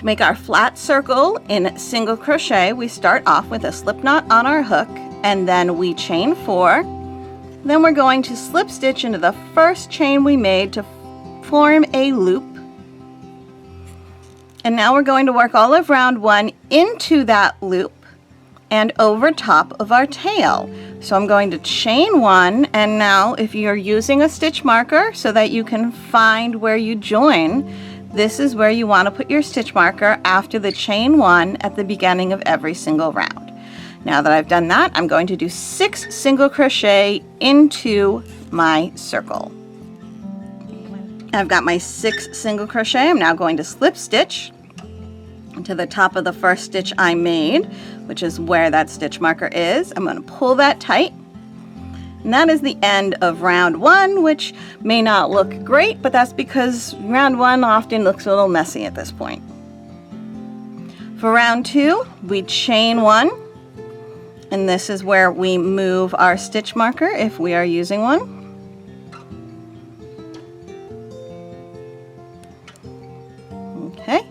To make our flat circle in single crochet, we start off with a slip knot on our hook, and then we chain 4. Then we're going to slip stitch into the first chain we made to form a loop. And now we're going to work all of round 1 into that loop and over top of our tail. So I'm going to chain 1, and now if you're using a stitch marker so that you can find where you join, this is where you want to put your stitch marker after the chain 1 at the beginning of every single round. Now that I've done that, I'm going to do 6 single crochet into my circle. I've got my 6 single crochet. I'm now going to slip stitch to the top of the first stitch I made, which is where that stitch marker is. I'm going to pull that tight. And that is the end of round 1, which may not look great, but that's because round 1 often looks a little messy at this point. For round 2, we chain 1, and this is where we move our stitch marker if we are using one. Okay.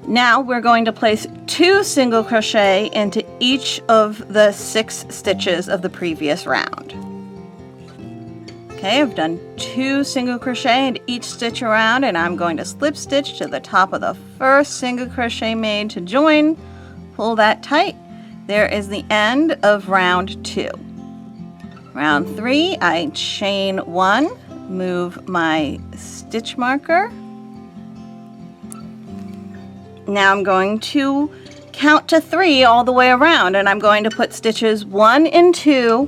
Now we're going to place 2 single crochet into each of the 6 stitches of the previous round. Okay, I've done 2 single crochet into each stitch around, and I'm going to slip stitch to the top of the first single crochet made to join, pull that tight. There is the end of round 2. Round 3, I chain 1, move my stitch marker. Now I'm going to count to 3 all the way around, and I'm going to put stitches 1 and 2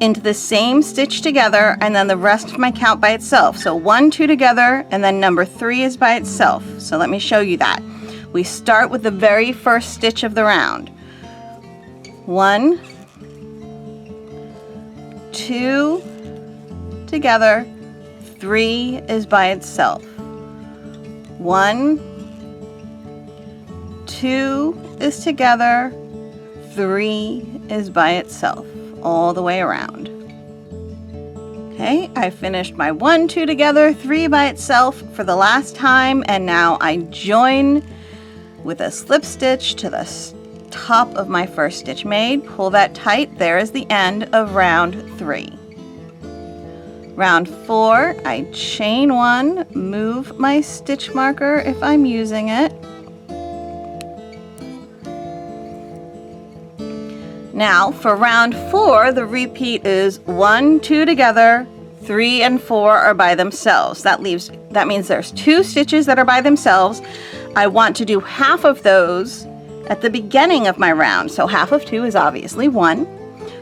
into the same stitch together, and then the rest of my count by itself. So 1, 2 together, and then number 3 is by itself. So let me show you that. We start with the very first stitch of the round. 1, 2 together, 3 is by itself. 1, 2 is together, 3 is by itself, all the way around. Okay, I finished my 1, 2 together, 3 by itself for the last time, and now I join with a slip stitch to the top of my first stitch made, pull that tight. There is the end of round 3. Round 4, I chain 1, move my stitch marker if I'm using it. Now for round 4, the repeat is 1, 2 together, 3 and 4 are by themselves. That means there's 2 stitches that are by themselves. I want to do half of those at the beginning of my round. So half of 2 is obviously 1.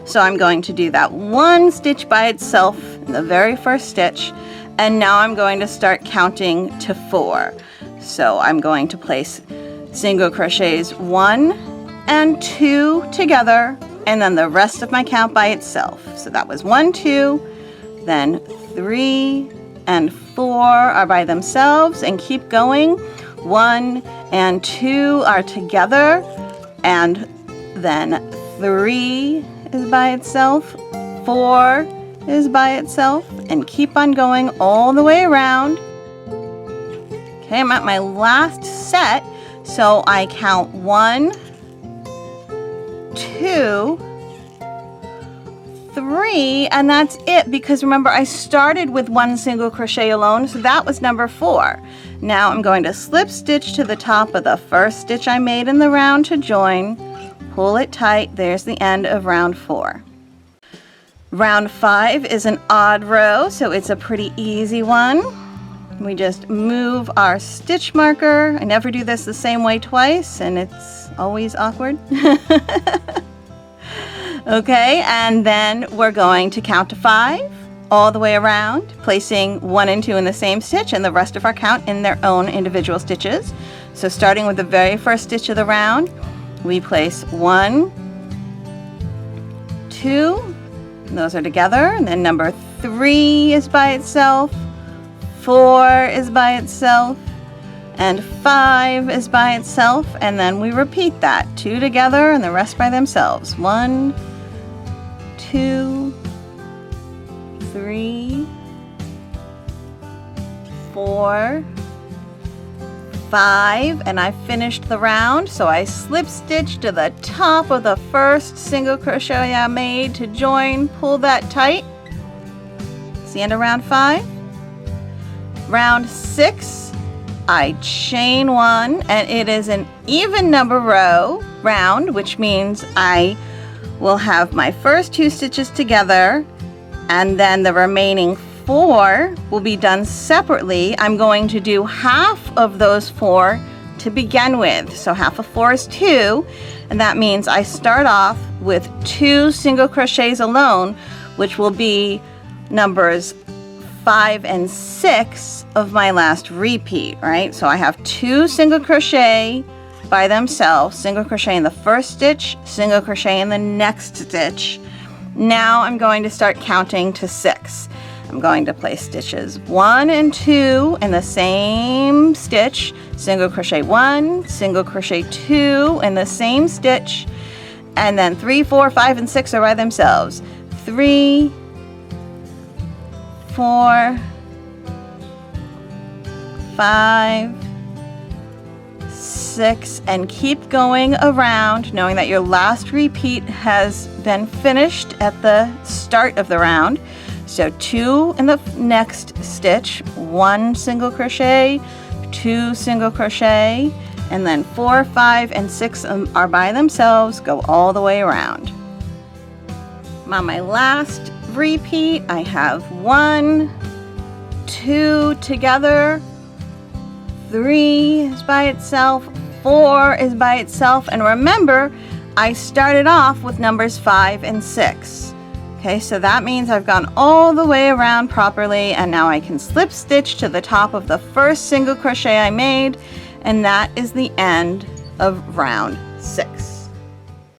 So I'm going to do that 1 stitch by itself in the very first stitch, and now I'm going to start counting to 4. So I'm going to place single crochets 1 and 2 together, and then the rest of my count by itself. So that was 1, 2, then 3 and 4 are by themselves, and keep going. 1 and 2 are together, and then 3 is by itself, 4 is by itself, and keep on going all the way around. Okay, I'm at my last set, so I count 1, 2, 3, and that's it, because remember I started with 1 single crochet alone, so that was number 4. Now I'm going to slip stitch to the top of the first stitch I made in the round to join, pull it tight. There's the end of round 4. Round 5 is an odd row, so it's a pretty easy one. We just move our stitch marker. I never do this the same way twice, and it's always awkward. Okay, and then we're going to count to 5 all the way around, placing 1 and 2 in the same stitch and the rest of our count in their own individual stitches. So starting with the very first stitch of the round, we place 1, 2, and those are together, and then number 3 is by itself, 4 is by itself, and 5 is by itself, and then we repeat that, 2 together and the rest by themselves. 1, 2, 3, 4, 5 and I finished the round, so I slip stitch to the top of the first single crochet I made to join, pull that tight. It's the end of round 5. Round 6, I chain 1, and it is an even number round, which means I will have my first 2 stitches together, and then the remaining 4 will be done separately. I'm going to do half of those 4 to begin with. So half of 4 is 2, and that means I start off with 2 single crochets alone, which will be numbers 5 and 6 of my last repeat, right? So I have 2 single crochet by themselves, single crochet in the first stitch, single crochet in the next stitch. Now I'm going to start counting to 6. I'm going to place stitches 1 and 2 in the same stitch, single crochet 1, single crochet 2 in the same stitch, and then 3, 4, 5, and 6 are by themselves. 3, 4, 5, 6, and keep going around, knowing that your last repeat has been finished at the start of the round. So 2 in the next stitch, 1 single crochet, 2 single crochet, and then 4, 5, and 6 are by themselves. Go all the way around. On my last repeat, I have 1, 2 together, 3 is by itself, 4 is by itself, and remember, I started off with numbers 5 and 6. Okay, so that means I've gone all the way around properly, and now I can slip stitch to the top of the first single crochet I made, and that is the end of round 6.